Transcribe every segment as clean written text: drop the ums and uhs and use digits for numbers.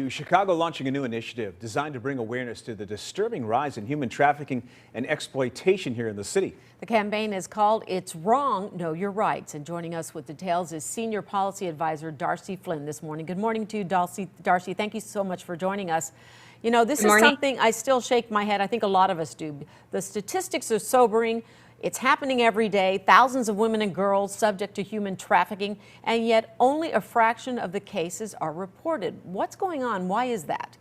Chicago launching a new initiative designed to bring awareness to the disturbing rise in human trafficking and exploitation here in the city. The campaign is called It's Wrong, Know Your Rights. And joining us with details is Senior Policy Advisor Darci Flynn this morning. Good morning to you, Darci, thank you so much for joining us. You know, this is something I still shake my head. I think a lot of us do. The statistics are sobering. It's happening every day. Thousands of women and girls subject to human trafficking, and yet only a fraction of the cases are reported. What's going on? Why is that?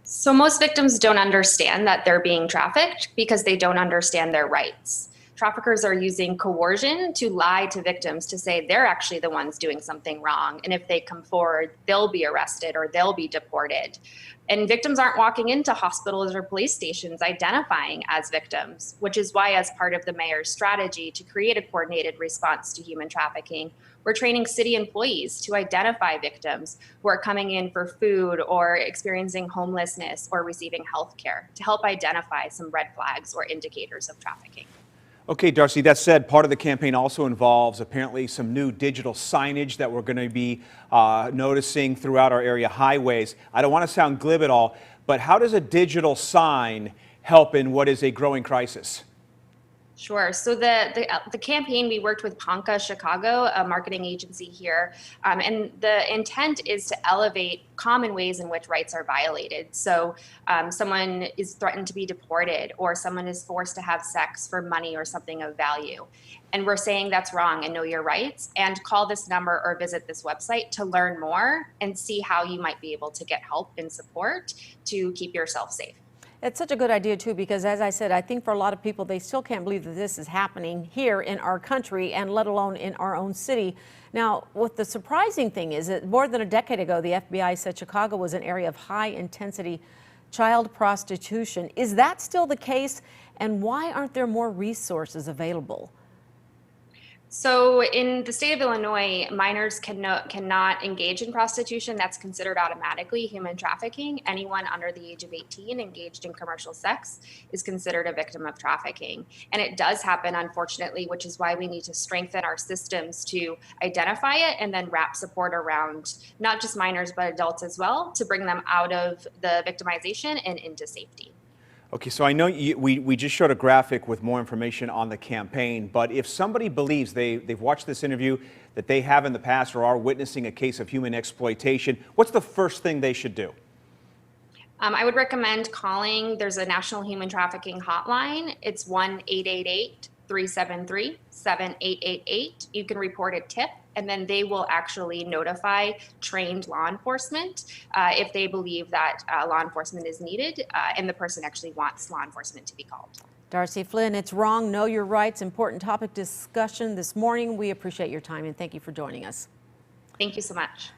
So most victims don't understand that they're being trafficked because they don't understand their rights. Traffickers are using coercion to lie to victims to say they're actually the ones doing something wrong. And if they come forward, they'll be arrested or they'll be deported. And victims aren't walking into hospitals or police stations identifying as victims, which is why, as part of the mayor's strategy to create a coordinated response to human trafficking, we're training city employees to identify victims who are coming in for food or experiencing homelessness or receiving health care to help identify some red flags or indicators of trafficking. Okay, Darci, that said, part of the campaign also involves apparently some new digital signage that we're going to be noticing throughout our area highways. I don't want to sound glib at all, but how does a digital sign help in what is a growing crisis? Sure. So the campaign, we worked with Ponca Chicago, a marketing agency here, and the intent is to elevate common ways in which rights are violated. So someone is threatened to be deported, or someone is forced to have sex for money or something of value. And we're saying that's wrong and know your rights, and call this number or visit this website to learn more and see how you might be able to get help and support to keep yourself safe. It's such a good idea, too, because as I said, I think for a lot of people, they still can't believe that this is happening here in our country and let alone in our own city. Now, what the surprising thing is that more than a decade ago, the FBI said Chicago was an area of high intensity child prostitution. Is that still the case? And why aren't there more resources available? In the state of Illinois, minors cannot engage in prostitution. That's considered automatically human trafficking. Anyone under the age of 18 engaged in commercial sex is considered a victim of trafficking. And it does happen, unfortunately, which is why we need to strengthen our systems to identify it and then wrap support around not just minors, but adults as well, to bring them out of the victimization and into safety. Okay, so I know we just showed a graphic with more information on the campaign, but if somebody believes they've watched this interview, that they have in the past or are witnessing a case of human exploitation, what's the first thing they should do? I would recommend calling. There's a national human trafficking hotline. It's 1-888-373-7888. You can report a tip, and then they will actually notify trained law enforcement if they believe that law enforcement is needed and the person actually wants law enforcement to be called. Darci Flynn, It's Wrong, Know Your Rights. Important topic discussion this morning. We appreciate your time and thank you for joining us. Thank you so much.